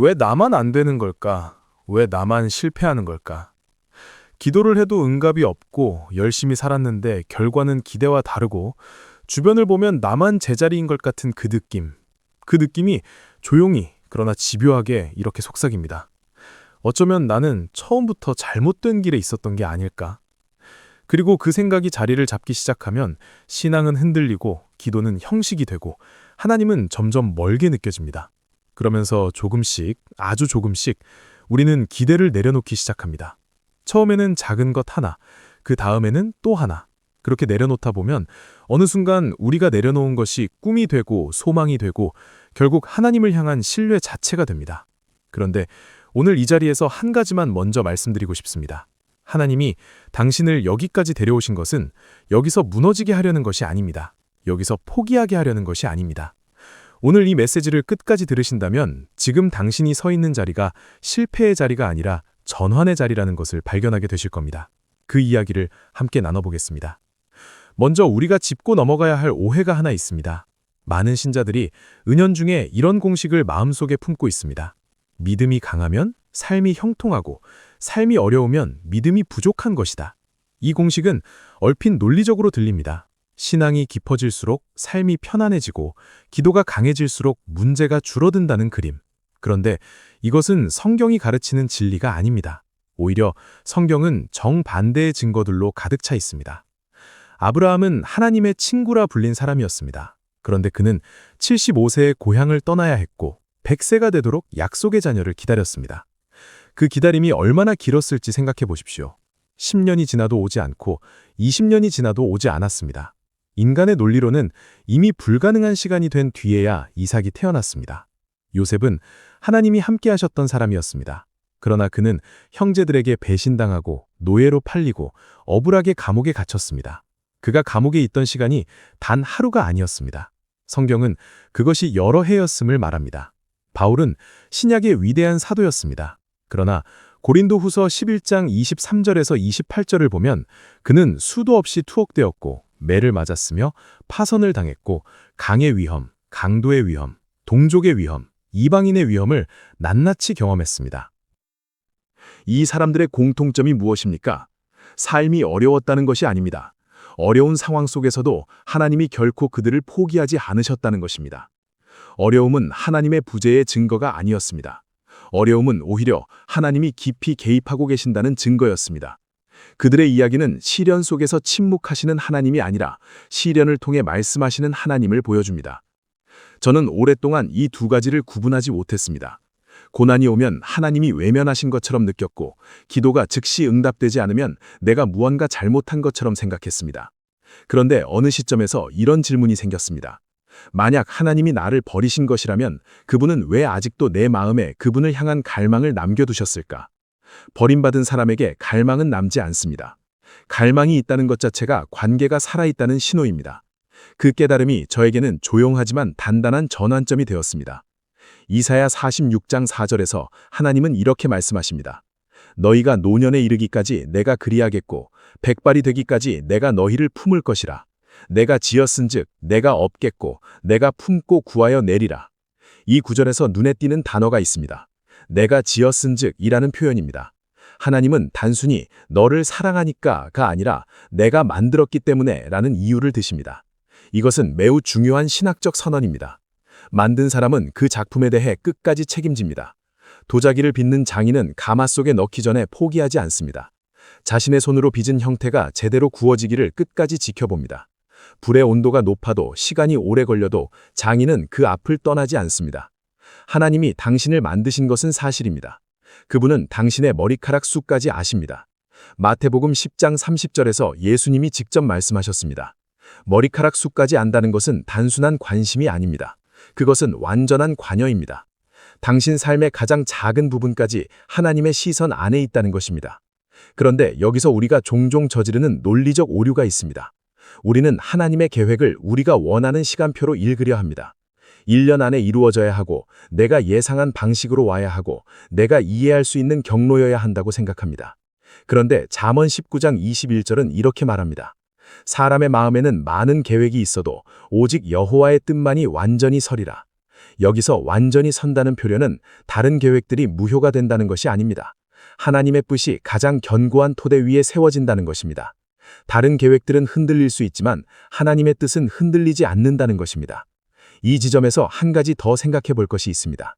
왜 나만 안 되는 걸까? 왜 나만 실패하는 걸까? 기도를 해도 응답이 없고 열심히 살았는데 결과는 기대와 다르고 주변을 보면 나만 제자리인 것 같은 그 느낌. 그 느낌이 조용히 그러나 집요하게 이렇게 속삭입니다. 어쩌면 나는 처음부터 잘못된 길에 있었던 게 아닐까? 그리고 그 생각이 자리를 잡기 시작하면 신앙은 흔들리고 기도는 형식이 되고 하나님은 점점 멀게 느껴집니다. 그러면서 조금씩, 아주 조금씩 우리는 기대를 내려놓기 시작합니다. 처음에는 작은 것 하나, 그 다음에는 또 하나. 그렇게 내려놓다 보면 어느 순간 우리가 내려놓은 것이 꿈이 되고 소망이 되고 결국 하나님을 향한 신뢰 자체가 됩니다. 그런데 오늘 이 자리에서 한 가지만 먼저 말씀드리고 싶습니다. 하나님이 당신을 여기까지 데려오신 것은 여기서 무너지게 하려는 것이 아닙니다. 여기서 포기하게 하려는 것이 아닙니다. 오늘 이 메시지를 끝까지 들으신다면 지금 당신이 서 있는 자리가 실패의 자리가 아니라 전환의 자리라는 것을 발견하게 되실 겁니다. 그 이야기를 함께 나눠보겠습니다. 먼저 우리가 짚고 넘어가야 할 오해가 하나 있습니다. 많은 신자들이 은연중에 이런 공식을 마음속에 품고 있습니다. 믿음이 강하면 삶이 형통하고 삶이 어려우면 믿음이 부족한 것이다. 이 공식은 얼핏 논리적으로 들립니다. 신앙이 깊어질수록 삶이 편안해지고 기도가 강해질수록 문제가 줄어든다는 그림. 그런데 이것은 성경이 가르치는 진리가 아닙니다. 오히려 성경은 정반대의 증거들로 가득 차 있습니다. 아브라함은 하나님의 친구라 불린 사람이었습니다. 그런데 그는 75세에 고향을 떠나야 했고 100세가 되도록 약속의 자녀를 기다렸습니다. 그 기다림이 얼마나 길었을지 생각해 보십시오. 10년이 지나도 오지 않고 20년이 지나도 오지 않았습니다. 인간의 논리로는 이미 불가능한 시간이 된 뒤에야 이삭이 태어났습니다. 요셉은 하나님이 함께 하셨던 사람이었습니다. 그러나 그는 형제들에게 배신당하고 노예로 팔리고 억울하게 감옥에 갇혔습니다. 그가 감옥에 있던 시간이 단 하루가 아니었습니다. 성경은 그것이 여러 해였음을 말합니다. 바울은 신약의 위대한 사도였습니다. 그러나 고린도 후서 11장 23절에서 28절을 보면 그는 수도 없이 투옥되었고 매를 맞았으며 파선을 당했고 강의 위험, 강도의 위험, 동족의 위험, 이방인의 위험을 낱낱이 경험했습니다. 이 사람들의 공통점이 무엇입니까? 삶이 어려웠다는 것이 아닙니다. 어려운 상황 속에서도 하나님이 결코 그들을 포기하지 않으셨다는 것입니다. 어려움은 하나님의 부재의 증거가 아니었습니다. 어려움은 오히려 하나님이 깊이 개입하고 계신다는 증거였습니다. 그들의 이야기는 시련 속에서 침묵하시는 하나님이 아니라 시련을 통해 말씀하시는 하나님을 보여줍니다. 저는 오랫동안 이 두 가지를 구분하지 못했습니다. 고난이 오면 하나님이 외면하신 것처럼 느꼈고 기도가 즉시 응답되지 않으면 내가 무언가 잘못한 것처럼 생각했습니다. 그런데 어느 시점에서 이런 질문이 생겼습니다. 만약 하나님이 나를 버리신 것이라면 그분은 왜 아직도 내 마음에 그분을 향한 갈망을 남겨두셨을까? 버림받은 사람에게 갈망은 남지 않습니다. 갈망이 있다는 것 자체가 관계가 살아있다는 신호입니다. 그 깨달음이 저에게는 조용하지만 단단한 전환점이 되었습니다. 이사야 46장 4절에서 하나님은 이렇게 말씀하십니다. 너희가 노년에 이르기까지 내가 그리하겠고 백발이 되기까지 내가 너희를 품을 것이라. 내가 지었은즉 내가 업겠고 내가 품고 구하여 내리라. 이 구절에서 눈에 띄는 단어가 있습니다. 내가 지었은즉 이라는 표현입니다. 하나님은 단순히 너를 사랑하니까가 아니라 내가 만들었기 때문에 라는 이유를 드십니다. 이것은 매우 중요한 신학적 선언입니다. 만든 사람은 그 작품에 대해 끝까지 책임집니다. 도자기를 빚는 장인은 가마 속에 넣기 전에 포기하지 않습니다. 자신의 손으로 빚은 형태가 제대로 구워지기를 끝까지 지켜봅니다. 불의 온도가 높아도 시간이 오래 걸려도 장인은 그 앞을 떠나지 않습니다. 하나님이 당신을 만드신 것은 사실입니다. 그분은 당신의 머리카락 수까지 아십니다. 마태복음 10장 30절에서 예수님이 직접 말씀하셨습니다. 머리카락 수까지 안다는 것은 단순한 관심이 아닙니다. 그것은 완전한 관여입니다. 당신 삶의 가장 작은 부분까지 하나님의 시선 안에 있다는 것입니다. 그런데 여기서 우리가 종종 저지르는 논리적 오류가 있습니다. 우리는 하나님의 계획을 우리가 원하는 시간표로 읽으려 합니다. 1년 안에 이루어져야 하고 내가 예상한 방식으로 와야 하고 내가 이해할 수 있는 경로여야 한다고 생각합니다. 그런데 잠언 19장 21절은 이렇게 말합니다. 사람의 마음에는 많은 계획이 있어도 오직 여호와의 뜻만이 완전히 서리라. 여기서 완전히 선다는 표현은 다른 계획들이 무효가 된다는 것이 아닙니다. 하나님의 뜻이 가장 견고한 토대 위에 세워진다는 것입니다. 다른 계획들은 흔들릴 수 있지만 하나님의 뜻은 흔들리지 않는다는 것입니다. 이 지점에서 한 가지 더 생각해 볼 것이 있습니다.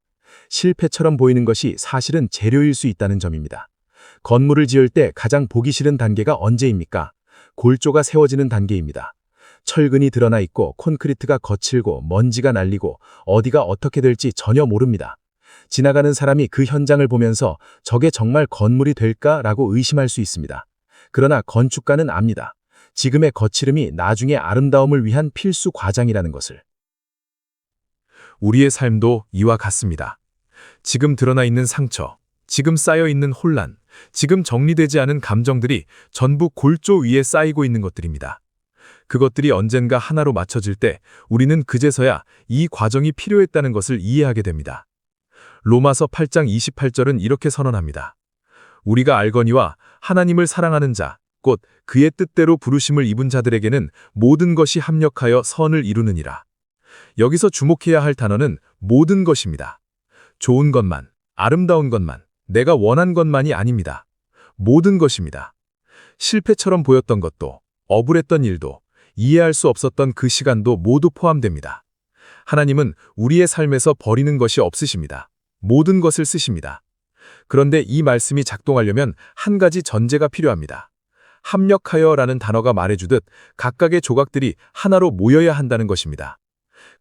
실패처럼 보이는 것이 사실은 재료일 수 있다는 점입니다. 건물을 지을 때 가장 보기 싫은 단계가 언제입니까? 골조가 세워지는 단계입니다. 철근이 드러나 있고 콘크리트가 거칠고 먼지가 날리고 어디가 어떻게 될지 전혀 모릅니다. 지나가는 사람이 그 현장을 보면서 저게 정말 건물이 될까라고 의심할 수 있습니다. 그러나 건축가는 압니다. 지금의 거칠음이 나중에 아름다움을 위한 필수 과장이라는 것을. 우리의 삶도 이와 같습니다. 지금 드러나 있는 상처, 지금 쌓여 있는 혼란, 지금 정리되지 않은 감정들이 전부 골조 위에 쌓이고 있는 것들입니다. 그것들이 언젠가 하나로 맞춰질 때 우리는 그제서야 이 과정이 필요했다는 것을 이해하게 됩니다. 로마서 8장 28절은 이렇게 선언합니다. 우리가 알거니와 하나님을 사랑하는 자, 곧 그의 뜻대로 부르심을 입은 자들에게는 모든 것이 합력하여 선을 이루느니라. 여기서 주목해야 할 단어는 모든 것입니다. 좋은 것만, 아름다운 것만, 내가 원한 것만이 아닙니다. 모든 것입니다. 실패처럼 보였던 것도, 억울했던 일도, 이해할 수 없었던 그 시간도 모두 포함됩니다. 하나님은 우리의 삶에서 버리는 것이 없으십니다. 모든 것을 쓰십니다. 그런데 이 말씀이 작동하려면 한 가지 전제가 필요합니다. 합력하여라는 단어가 말해주듯 각각의 조각들이 하나로 모여야 한다는 것입니다.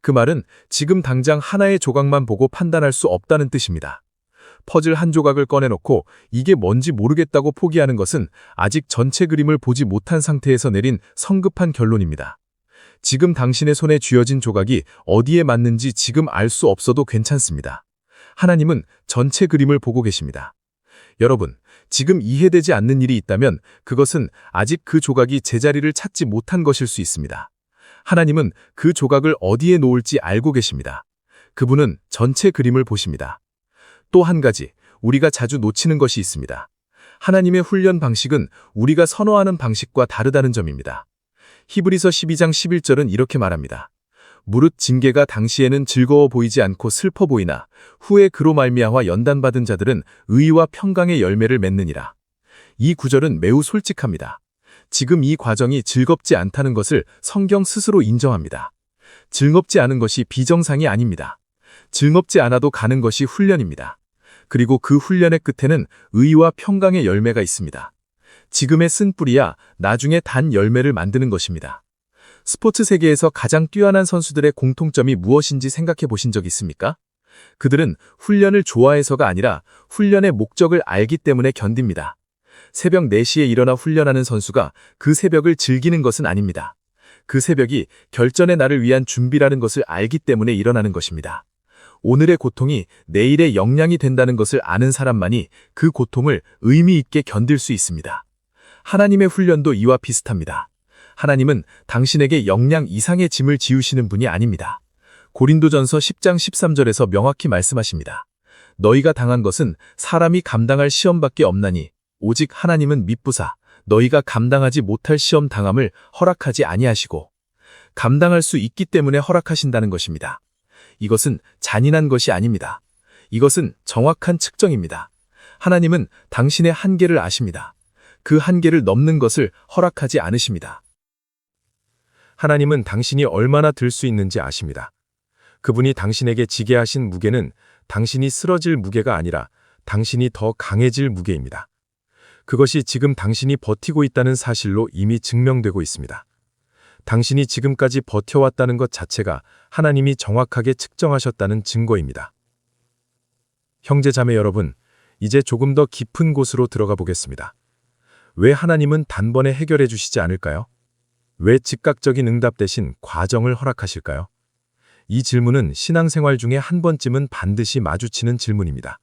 그 말은 지금 당장 하나의 조각만 보고 판단할 수 없다는 뜻입니다. 퍼즐 한 조각을 꺼내놓고 이게 뭔지 모르겠다고 포기하는 것은 아직 전체 그림을 보지 못한 상태에서 내린 성급한 결론입니다. 지금 당신의 손에 쥐어진 조각이 어디에 맞는지 지금 알 수 없어도 괜찮습니다. 하나님은 전체 그림을 보고 계십니다. 여러분, 지금 이해되지 않는 일이 있다면 그것은 아직 그 조각이 제자리를 찾지 못한 것일 수 있습니다. 하나님은 그 조각을 어디에 놓을지 알고 계십니다. 그분은 전체 그림을 보십니다. 또 한 가지, 우리가 자주 놓치는 것이 있습니다. 하나님의 훈련 방식은 우리가 선호하는 방식과 다르다는 점입니다. 히브리서 12장 11절은 이렇게 말합니다. 무릇 징계가 당시에는 즐거워 보이지 않고 슬퍼 보이나 후에 그로 말미암아 연단받은 자들은 의와 평강의 열매를 맺느니라. 이 구절은 매우 솔직합니다. 지금 이 과정이 즐겁지 않다는 것을 성경 스스로 인정합니다. 즐겁지 않은 것이 비정상이 아닙니다. 즐겁지 않아도 가는 것이 훈련입니다. 그리고 그 훈련의 끝에는 의와 평강의 열매가 있습니다. 지금의 쓴 뿌리야 나중에 단 열매를 만드는 것입니다. 스포츠 세계에서 가장 뛰어난 선수들의 공통점이 무엇인지 생각해 보신 적 있습니까? 그들은 훈련을 좋아해서가 아니라 훈련의 목적을 알기 때문에 견딥니다. 새벽 4시에 일어나 훈련하는 선수가 그 새벽을 즐기는 것은 아닙니다. 그 새벽이 결전의 날을 위한 준비라는 것을 알기 때문에 일어나는 것입니다. 오늘의 고통이 내일의 역량이 된다는 것을 아는 사람만이 그 고통을 의미 있게 견딜 수 있습니다. 하나님의 훈련도 이와 비슷합니다. 하나님은 당신에게 역량 이상의 짐을 지우시는 분이 아닙니다. 고린도전서 10장 13절에서 명확히 말씀하십니다. 너희가 당한 것은 사람이 감당할 시험밖에 없나니 오직 하나님은 미쁘사 너희가 감당하지 못할 시험 당함을 허락하지 아니하시고 감당할 수 있기 때문에 허락하신다는 것입니다. 이것은 잔인한 것이 아닙니다. 이것은 정확한 측정입니다. 하나님은 당신의 한계를 아십니다. 그 한계를 넘는 것을 허락하지 않으십니다. 하나님은 당신이 얼마나 들 수 있는지 아십니다. 그분이 당신에게 지게 하신 무게는 당신이 쓰러질 무게가 아니라 당신이 더 강해질 무게입니다. 그것이 지금 당신이 버티고 있다는 사실로 이미 증명되고 있습니다. 당신이 지금까지 버텨왔다는 것 자체가 하나님이 정확하게 측정하셨다는 증거입니다. 형제자매 여러분, 이제 조금 더 깊은 곳으로 들어가 보겠습니다. 왜 하나님은 단번에 해결해 주시지 않을까요? 왜 즉각적인 응답 대신 과정을 허락하실까요? 이 질문은 신앙생활 중에 한 번쯤은 반드시 마주치는 질문입니다.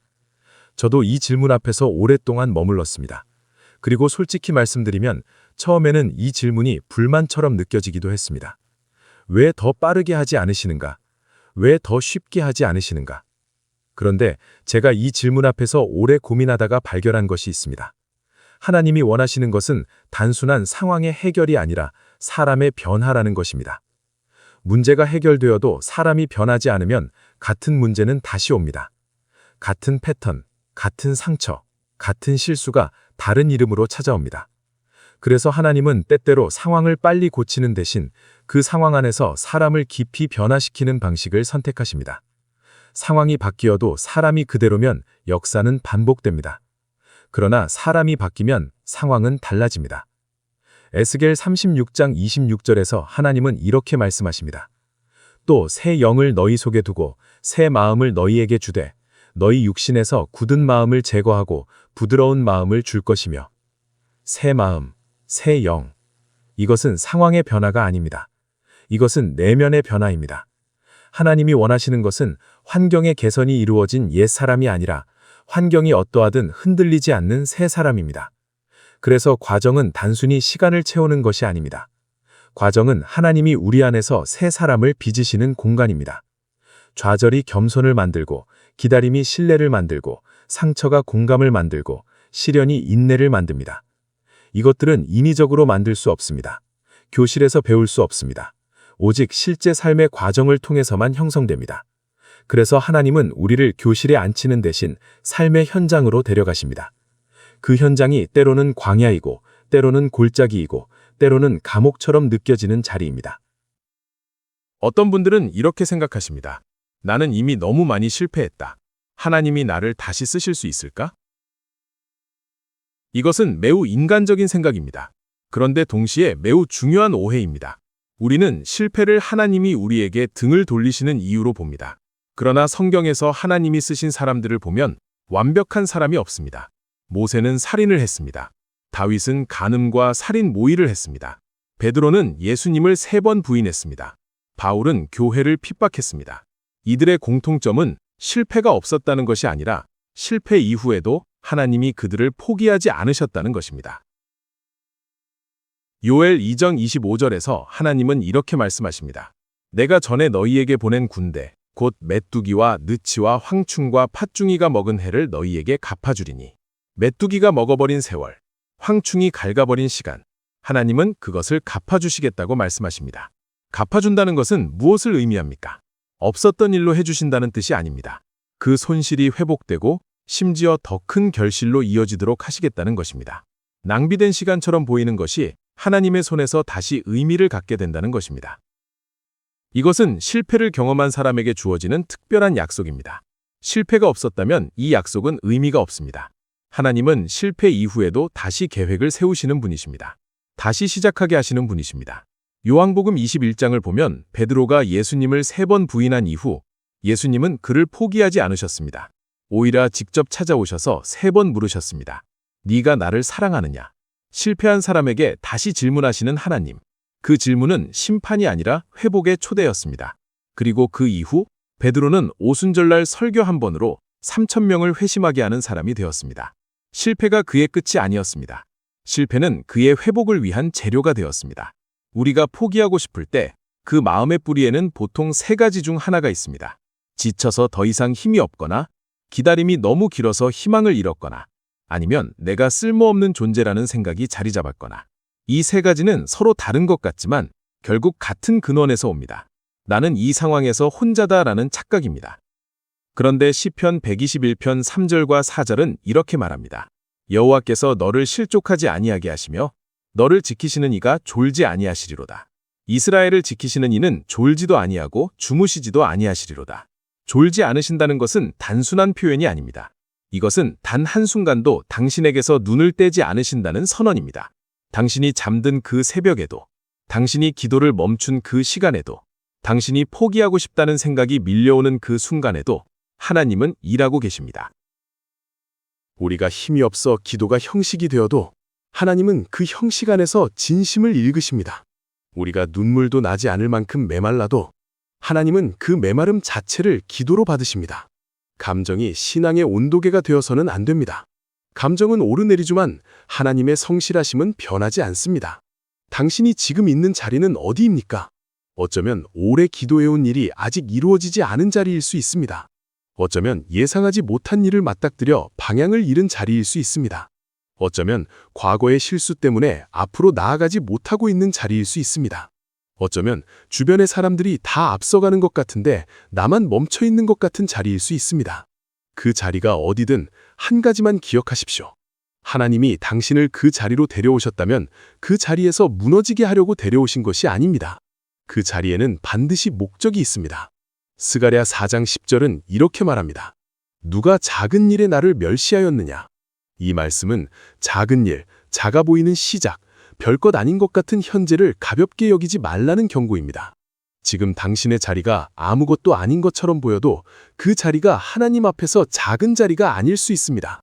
저도 이 질문 앞에서 오랫동안 머물렀습니다. 그리고 솔직히 말씀드리면 처음에는 이 질문이 불만처럼 느껴지기도 했습니다. 왜 더 빠르게 하지 않으시는가? 왜 더 쉽게 하지 않으시는가? 그런데 제가 이 질문 앞에서 오래 고민하다가 발견한 것이 있습니다. 하나님이 원하시는 것은 단순한 상황의 해결이 아니라 사람의 변화라는 것입니다. 문제가 해결되어도 사람이 변하지 않으면 같은 문제는 다시 옵니다. 같은 패턴, 같은 상처, 같은 실수가 다른 이름으로 찾아옵니다. 그래서 하나님은 때때로 상황을 빨리 고치는 대신 그 상황 안에서 사람을 깊이 변화시키는 방식을 선택하십니다. 상황이 바뀌어도 사람이 그대로면 역사는 반복됩니다. 그러나 사람이 바뀌면 상황은 달라집니다. 에스겔 36장 26절에서 하나님은 이렇게 말씀하십니다. 또 새 영을 너희 속에 두고 새 마음을 너희에게 주되 너희 육신에서 굳은 마음을 제거하고 부드러운 마음을 줄 것이며 새 마음, 새 영. 이것은 상황의 변화가 아닙니다. 이것은 내면의 변화입니다. 하나님이 원하시는 것은 환경의 개선이 이루어진 옛 사람이 아니라 환경이 어떠하든 흔들리지 않는 새 사람입니다. 그래서 과정은 단순히 시간을 채우는 것이 아닙니다. 과정은 하나님이 우리 안에서 새 사람을 빚으시는 공간입니다. 좌절이 겸손을 만들고 기다림이 신뢰를 만들고 상처가 공감을 만들고 시련이 인내를 만듭니다. 이것들은 인위적으로 만들 수 없습니다. 교실에서 배울 수 없습니다. 오직 실제 삶의 과정을 통해서만 형성됩니다. 그래서 하나님은 우리를 교실에 앉히는 대신 삶의 현장으로 데려가십니다. 그 현장이 때로는 광야이고 때로는 골짜기이고 때로는 감옥처럼 느껴지는 자리입니다. 어떤 분들은 이렇게 생각하십니다. 나는 이미 너무 많이 실패했다. 하나님이 나를 다시 쓰실 수 있을까? 이것은 매우 인간적인 생각입니다. 그런데 동시에 매우 중요한 오해입니다. 우리는 실패를 하나님이 우리에게 등을 돌리시는 이유로 봅니다. 그러나 성경에서 하나님이 쓰신 사람들을 보면 완벽한 사람이 없습니다. 모세는 살인을 했습니다. 다윗은 간음과 살인 모의를 했습니다. 베드로는 예수님을 3번 부인했습니다. 바울은 교회를 핍박했습니다. 이들의 공통점은 실패가 없었다는 것이 아니라 실패 이후에도 하나님이 그들을 포기하지 않으셨다는 것입니다. 요엘 2장 25절에서 하나님은 이렇게 말씀하십니다. 내가 전에 너희에게 보낸 군대, 곧 메뚜기와 느치와 황충과 팥중이가 먹은 해를 너희에게 갚아주리니. 메뚜기가 먹어버린 세월, 황충이 갉아버린 시간, 하나님은 그것을 갚아주시겠다고 말씀하십니다. 갚아준다는 것은 무엇을 의미합니까? 없었던 일로 해주신다는 뜻이 아닙니다. 그 손실이 회복되고 심지어 더 큰 결실로 이어지도록 하시겠다는 것입니다. 낭비된 시간처럼 보이는 것이 하나님의 손에서 다시 의미를 갖게 된다는 것입니다. 이것은 실패를 경험한 사람에게 주어지는 특별한 약속입니다. 실패가 없었다면 이 약속은 의미가 없습니다. 하나님은 실패 이후에도 다시 계획을 세우시는 분이십니다. 다시 시작하게 하시는 분이십니다. 요한복음 21장을 보면 베드로가 예수님을 3번 부인한 이후 예수님은 그를 포기하지 않으셨습니다. 오히려 직접 찾아오셔서 3번 물으셨습니다. 네가 나를 사랑하느냐? 실패한 사람에게 다시 질문하시는 하나님. 그 질문은 심판이 아니라 회복의 초대였습니다. 그리고 그 이후 베드로는 오순절날 설교 한 번으로 3,000명을 회심하게 하는 사람이 되었습니다. 실패가 그의 끝이 아니었습니다. 실패는 그의 회복을 위한 재료가 되었습니다. 우리가 포기하고 싶을 때 그 마음의 뿌리에는 보통 3가지 중 하나가 있습니다. 지쳐서 더 이상 힘이 없거나, 기다림이 너무 길어서 희망을 잃었거나, 아니면 내가 쓸모없는 존재라는 생각이 자리 잡았거나. 이 3가지는 서로 다른 것 같지만 결국 같은 근원에서 옵니다. 나는 이 상황에서 혼자다라는 착각입니다. 그런데 시편 121편 3절과 4절은 이렇게 말합니다. 여호와께서 너를 실족하지 아니하게 하시며 너를 지키시는 이가 졸지 아니하시리로다. 이스라엘을 지키시는 이는 졸지도 아니하고 주무시지도 아니하시리로다. 졸지 않으신다는 것은 단순한 표현이 아닙니다. 이것은 단 한순간도 당신에게서 눈을 떼지 않으신다는 선언입니다. 당신이 잠든 그 새벽에도, 당신이 기도를 멈춘 그 시간에도, 당신이 포기하고 싶다는 생각이 밀려오는 그 순간에도 하나님은 일하고 계십니다. 우리가 힘이 없어 기도가 형식이 되어도 하나님은 그 형식 안에서 진심을 읽으십니다. 우리가 눈물도 나지 않을 만큼 메말라도 하나님은 그 메마름 자체를 기도로 받으십니다. 감정이 신앙의 온도계가 되어서는 안 됩니다. 감정은 오르내리지만 하나님의 성실하심은 변하지 않습니다. 당신이 지금 있는 자리는 어디입니까? 어쩌면 오래 기도해온 일이 아직 이루어지지 않은 자리일 수 있습니다. 어쩌면 예상하지 못한 일을 맞닥뜨려 방향을 잃은 자리일 수 있습니다. 어쩌면 과거의 실수 때문에 앞으로 나아가지 못하고 있는 자리일 수 있습니다. 어쩌면 주변의 사람들이 다 앞서가는 것 같은데 나만 멈춰 있는 것 같은 자리일 수 있습니다. 그 자리가 어디든 한 가지만 기억하십시오. 하나님이 당신을 그 자리로 데려오셨다면 그 자리에서 무너지게 하려고 데려오신 것이 아닙니다. 그 자리에는 반드시 목적이 있습니다. 스가랴 4장 10절은 이렇게 말합니다. 누가 작은 일에 나를 멸시하였느냐? 이 말씀은 작은 일, 작아 보이는 시작, 별것 아닌 것 같은 현재를 가볍게 여기지 말라는 경고입니다. 지금 당신의 자리가 아무것도 아닌 것처럼 보여도 그 자리가 하나님 앞에서 작은 자리가 아닐 수 있습니다.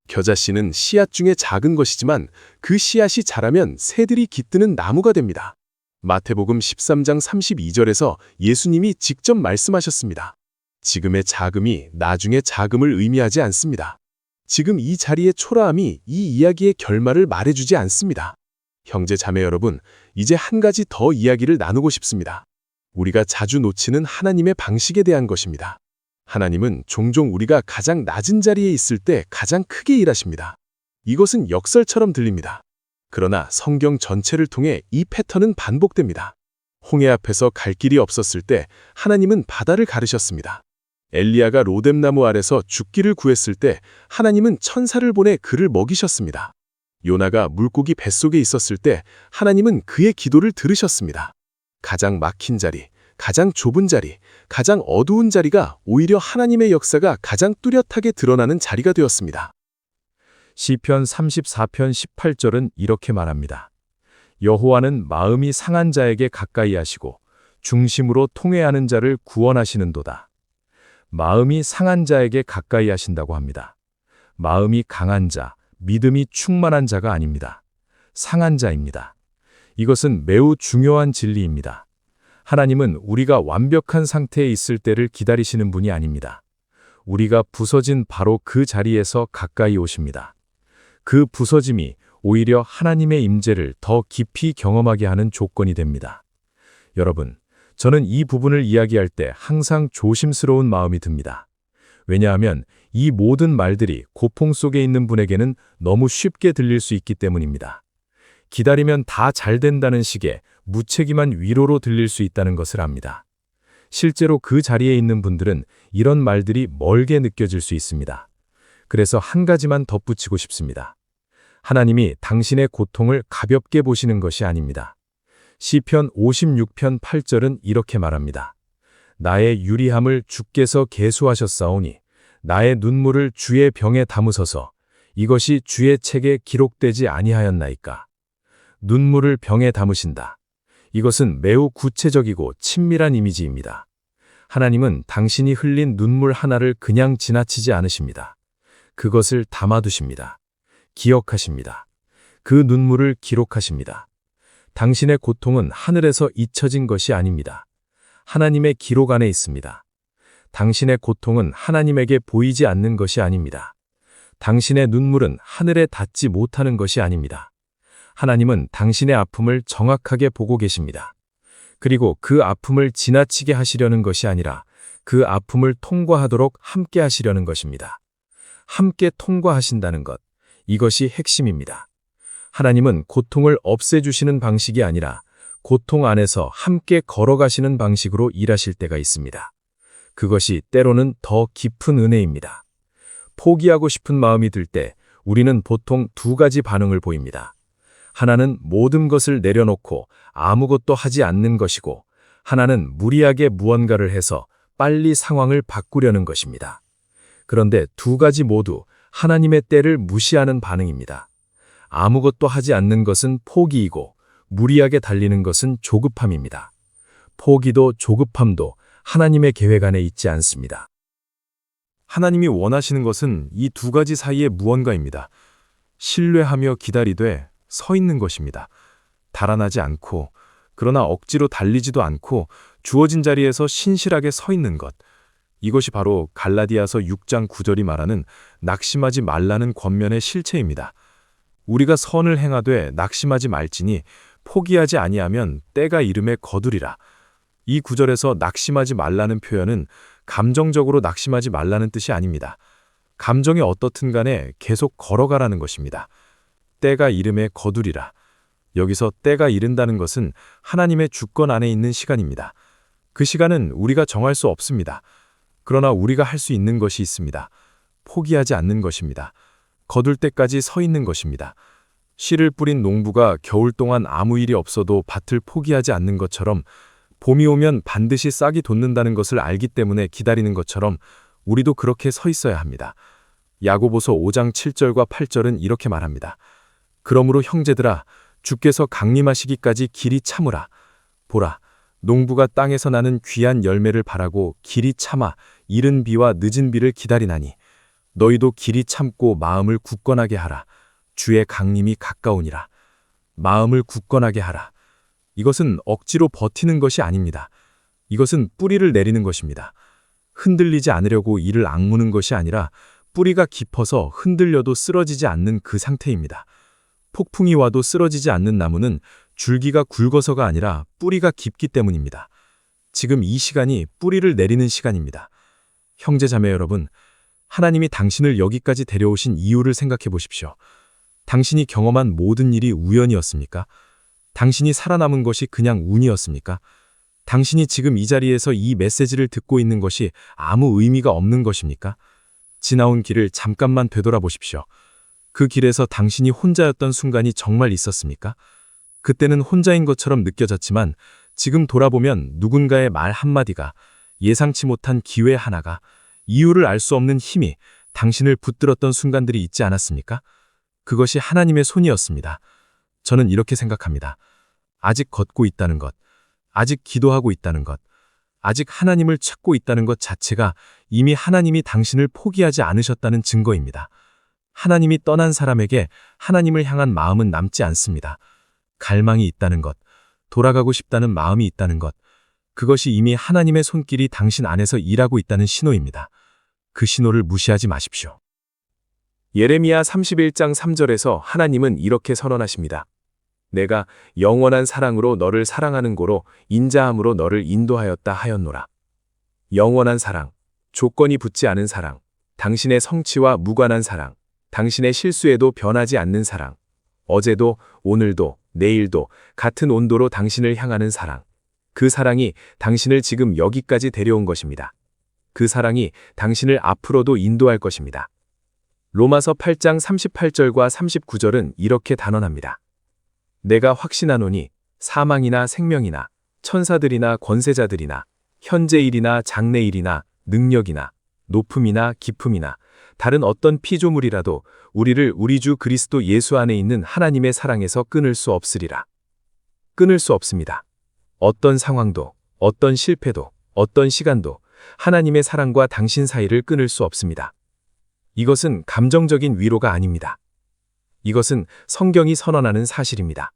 겨자씨는 씨앗 중에 작은 것이지만 그 씨앗이 자라면 새들이 깃드는 나무가 됩니다. 마태복음 13장 32절에서 예수님이 직접 말씀하셨습니다. 지금의 작음이 나중의 자금을 의미하지 않습니다. 지금 이 자리의 초라함이 이 이야기의 결말을 말해주지 않습니다. 형제 자매 여러분, 이제 한 가지 더 이야기를 나누고 싶습니다. 우리가 자주 놓치는 하나님의 방식에 대한 것입니다. 하나님은 종종 우리가 가장 낮은 자리에 있을 때 가장 크게 일하십니다. 이것은 역설처럼 들립니다. 그러나 성경 전체를 통해 이 패턴은 반복됩니다. 홍해 앞에서 갈 길이 없었을 때 하나님은 바다를 가르셨습니다. 엘리야가 로뎀나무 아래서 죽기를 구했을 때 하나님은 천사를 보내 그를 먹이셨습니다. 요나가 물고기 뱃속에 있었을 때 하나님은 그의 기도를 들으셨습니다. 가장 막힌 자리, 가장 좁은 자리, 가장 어두운 자리가 오히려 하나님의 역사가 가장 뚜렷하게 드러나는 자리가 되었습니다. 시편 34편 18절은 이렇게 말합니다. 여호와는 마음이 상한 자에게 가까이 하시고 중심으로 통회하는 자를 구원하시는도다. 마음이 상한 자에게 가까이 하신다고 합니다. 마음이 강한 자, 믿음이 충만한 자가 아닙니다. 상한 자입니다. 이것은 매우 중요한 진리입니다. 하나님은 우리가 완벽한 상태에 있을 때를 기다리시는 분이 아닙니다. 우리가 부서진 바로 그 자리에서 가까이 오십니다. 그 부서짐이 오히려 하나님의 임재를 더 깊이 경험하게 하는 조건이 됩니다. 여러분, 저는 이 부분을 이야기할 때 항상 조심스러운 마음이 듭니다. 왜냐하면 이 모든 말들이 고통 속에 있는 분에게는 너무 쉽게 들릴 수 있기 때문입니다. 기다리면 다 잘 된다는 식의 무책임한 위로로 들릴 수 있다는 것을 압니다. 실제로 그 자리에 있는 분들은 이런 말들이 멀게 느껴질 수 있습니다. 그래서 한 가지만 덧붙이고 싶습니다. 하나님이 당신의 고통을 가볍게 보시는 것이 아닙니다. 시편 56편 8절은 이렇게 말합니다. 나의 유리함을 주께서 계수하셨사오니 나의 눈물을 주의 병에 담으소서. 이것이 주의 책에 기록되지 아니하였나이까. 눈물을 병에 담으신다. 이것은 매우 구체적이고 친밀한 이미지입니다. 하나님은 당신이 흘린 눈물 하나를 그냥 지나치지 않으십니다. 그것을 담아두십니다. 기억하십니다. 그 눈물을 기록하십니다. 당신의 고통은 하늘에서 잊혀진 것이 아닙니다. 하나님의 기록 안에 있습니다. 당신의 고통은 하나님에게 보이지 않는 것이 아닙니다. 당신의 눈물은 하늘에 닿지 못하는 것이 아닙니다. 하나님은 당신의 아픔을 정확하게 보고 계십니다. 그리고 그 아픔을 지나치게 하시려는 것이 아니라 그 아픔을 통과하도록 함께 하시려는 것입니다. 함께 통과하신다는 것, 이것이 핵심입니다. 하나님은 고통을 없애주시는 방식이 아니라 고통 안에서 함께 걸어가시는 방식으로 일하실 때가 있습니다. 그것이 때로는 더 깊은 은혜입니다. 포기하고 싶은 마음이 들 때 우리는 보통 두 가지 반응을 보입니다. 하나는 모든 것을 내려놓고 아무것도 하지 않는 것이고, 하나는 무리하게 무언가를 해서 빨리 상황을 바꾸려는 것입니다. 그런데 두 가지 모두 하나님의 때를 무시하는 반응입니다. 아무것도 하지 않는 것은 포기이고, 무리하게 달리는 것은 조급함입니다. 포기도 조급함도 하나님의 계획 안에 있지 않습니다. 하나님이 원하시는 것은 이 두 가지 사이의 무언가입니다. 신뢰하며 기다리되 서 있는 것입니다. 달아나지 않고, 그러나 억지로 달리지도 않고 주어진 자리에서 신실하게 서 있는 것. 이것이 바로 갈라디아서 6장 9절이 말하는 낙심하지 말라는 권면의 실체입니다. 우리가 선을 행하되 낙심하지 말지니 포기하지 아니하면 때가 이름에 거두리라. 이 구절에서 낙심하지 말라는 표현은 감정적으로 낙심하지 말라는 뜻이 아닙니다. 감정이 어떻든 간에 계속 걸어가라는 것입니다. 때가 이름에 거두리라. 여기서 때가 이른다는 것은 하나님의 주권 안에 있는 시간입니다. 그 시간은 우리가 정할 수 없습니다. 그러나 우리가 할 수 있는 것이 있습니다. 포기하지 않는 것입니다. 거둘 때까지 서 있는 것입니다. 씨를 뿌린 농부가 겨울 동안 아무 일이 없어도 밭을 포기하지 않는 것처럼 봄이 오면 반드시 싹이 돋는다는 것을 알기 때문에 기다리는 것처럼 우리도 그렇게 서 있어야 합니다. 야고보서 5장 7절과 8절은 이렇게 말합니다. 그러므로 형제들아 주께서 강림하시기까지 길이 참으라. 보라, 농부가 땅에서 나는 귀한 열매를 바라고 길이 참아 이른 비와 늦은 비를 기다리나니 너희도 길이 참고 마음을 굳건하게 하라. 주의 강림이 가까우니라. 마음을 굳건하게 하라. 이것은 억지로 버티는 것이 아닙니다. 이것은 뿌리를 내리는 것입니다. 흔들리지 않으려고 이를 악무는 것이 아니라 뿌리가 깊어서 흔들려도 쓰러지지 않는 그 상태입니다. 폭풍이 와도 쓰러지지 않는 나무는 줄기가 굵어서가 아니라 뿌리가 깊기 때문입니다. 지금 이 시간이 뿌리를 내리는 시간입니다. 형제자매 여러분, 하나님이 당신을 여기까지 데려오신 이유를 생각해 보십시오. 당신이 경험한 모든 일이 우연이었습니까? 당신이 살아남은 것이 그냥 운이었습니까? 당신이 지금 이 자리에서 이 메시지를 듣고 있는 것이 아무 의미가 없는 것입니까? 지나온 길을 잠깐만 되돌아보십시오. 그 길에서 당신이 혼자였던 순간이 정말 있었습니까? 그때는 혼자인 것처럼 느껴졌지만 지금 돌아보면 누군가의 말 한마디가, 예상치 못한 기회 하나가, 이유를 알 수 없는 힘이 당신을 붙들었던 순간들이 있지 않았습니까? 그것이 하나님의 손이었습니다. 저는 이렇게 생각합니다. 아직 걷고 있다는 것, 아직 기도하고 있다는 것, 아직 하나님을 찾고 있다는 것 자체가 이미 하나님이 당신을 포기하지 않으셨다는 증거입니다. 하나님이 떠난 사람에게 하나님을 향한 마음은 남지 않습니다. 갈망이 있다는 것, 돌아가고 싶다는 마음이 있다는 것, 그것이 이미 하나님의 손길이 당신 안에서 일하고 있다는 신호입니다. 그 신호를 무시하지 마십시오. 예레미야 31장 3절에서 하나님은 이렇게 선언하십니다. 내가 영원한 사랑으로 너를 사랑하는 고로 인자함으로 너를 인도하였다 하였노라. 영원한 사랑, 조건이 붙지 않은 사랑, 당신의 성취와 무관한 사랑, 당신의 실수에도 변하지 않는 사랑, 어제도 오늘도 내일도 같은 온도로 당신을 향하는 사랑, 그 사랑이 당신을 지금 여기까지 데려온 것입니다. 그 사랑이 당신을 앞으로도 인도할 것입니다. 로마서 8장 38절과 39절은 이렇게 단언합니다. 내가 확신하노니 사망이나 생명이나 천사들이나 권세자들이나 현재일이나 장래일이나 능력이나 높음이나 깊음이나 다른 어떤 피조물이라도 우리를 우리 주 그리스도 예수 안에 있는 하나님의 사랑에서 끊을 수 없으리라. 끊을 수 없습니다. 어떤 상황도, 어떤 실패도, 어떤 시간도 하나님의 사랑과 당신 사이를 끊을 수 없습니다. 이것은 감정적인 위로가 아닙니다. 이것은 성경이 선언하는 사실입니다.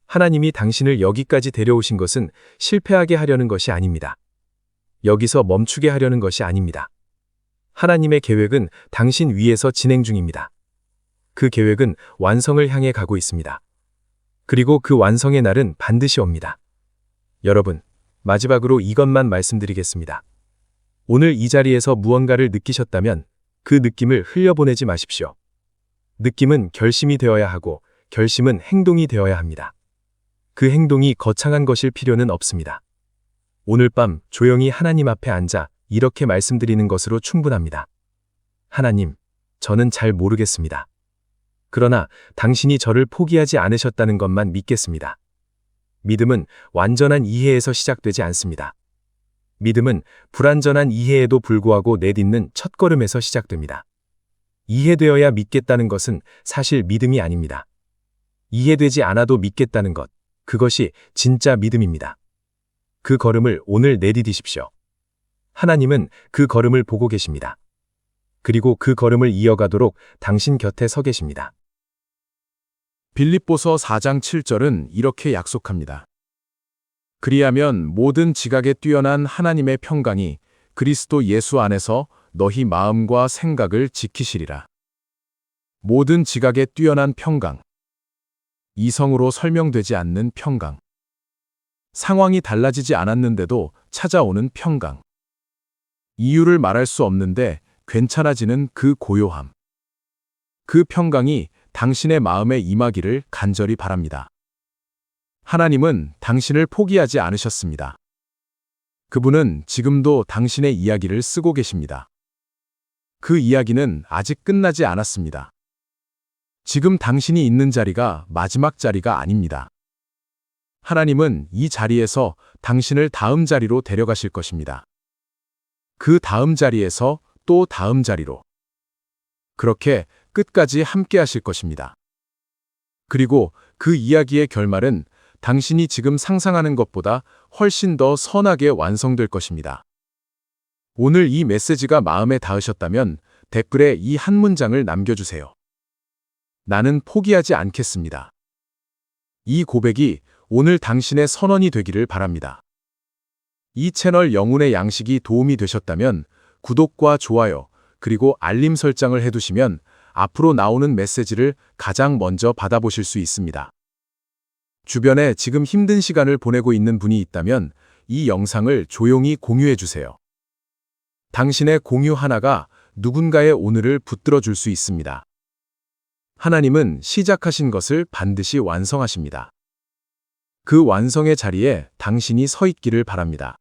하나님이 당신을 여기까지 데려오신 것은 실패하게 하려는 것이 아닙니다. 여기서 멈추게 하려는 것이 아닙니다. 하나님의 계획은 당신 위에서 진행 중입니다. 그 계획은 완성을 향해 가고 있습니다. 그리고 그 완성의 날은 반드시 옵니다. 여러분, 마지막으로 이것만 말씀드리겠습니다. 오늘 이 자리에서 무언가를 느끼셨다면 그 느낌을 흘려보내지 마십시오. 느낌은 결심이 되어야 하고 결심은 행동이 되어야 합니다. 그 행동이 거창한 것일 필요는 없습니다. 오늘 밤 조용히 하나님 앞에 앉아 이렇게 말씀드리는 것으로 충분합니다. 하나님, 저는 잘 모르겠습니다. 그러나 당신이 저를 포기하지 않으셨다는 것만 믿겠습니다. 믿음은 완전한 이해에서 시작되지 않습니다. 믿음은 불완전한 이해에도 불구하고 내딛는 첫걸음에서 시작됩니다. 이해되어야 믿겠다는 것은 사실 믿음이 아닙니다. 이해되지 않아도 믿겠다는 것, 그것이 진짜 믿음입니다. 그 걸음을 오늘 내디디십시오. 하나님은 그 걸음을 보고 계십니다. 그리고 그 걸음을 이어가도록 당신 곁에 서 계십니다. 빌립보서 4장 7절은 이렇게 약속합니다. 그리하면 모든 지각에 뛰어난 하나님의 평강이 그리스도 예수 안에서 너희 마음과 생각을 지키시리라. 모든 지각에 뛰어난 평강. 이성으로 설명되지 않는 평강. 상황이 달라지지 않았는데도 찾아오는 평강. 이유를 말할 수 없는데 괜찮아지는 그 고요함. 그 평강이 당신의 마음에 임하기를 간절히 바랍니다. 하나님은 당신을 포기하지 않으셨습니다. 그분은 지금도 당신의 이야기를 쓰고 계십니다. 그 이야기는 아직 끝나지 않았습니다. 지금 당신이 있는 자리가 마지막 자리가 아닙니다. 하나님은 이 자리에서 당신을 다음 자리로 데려가실 것입니다. 그 다음 자리에서 또 다음 자리로. 그렇게 끝까지 함께 하실 것입니다. 그리고 그 이야기의 결말은 당신이 지금 상상하는 것보다 훨씬 더 선하게 완성될 것입니다. 오늘 이 메시지가 마음에 닿으셨다면 댓글에 이 한 문장을 남겨주세요. 나는 포기하지 않겠습니다. 이 고백이 오늘 당신의 선언이 되기를 바랍니다. 이 채널 영혼의 양식이 도움이 되셨다면 구독과 좋아요, 그리고 알림 설정을 해두시면 앞으로 나오는 메시지를 가장 먼저 받아보실 수 있습니다. 주변에 지금 힘든 시간을 보내고 있는 분이 있다면 이 영상을 조용히 공유해 주세요. 당신의 공유 하나가 누군가의 오늘을 붙들어 줄 수 있습니다. 하나님은 시작하신 것을 반드시 완성하십니다. 그 완성의 자리에 당신이 서 있기를 바랍니다.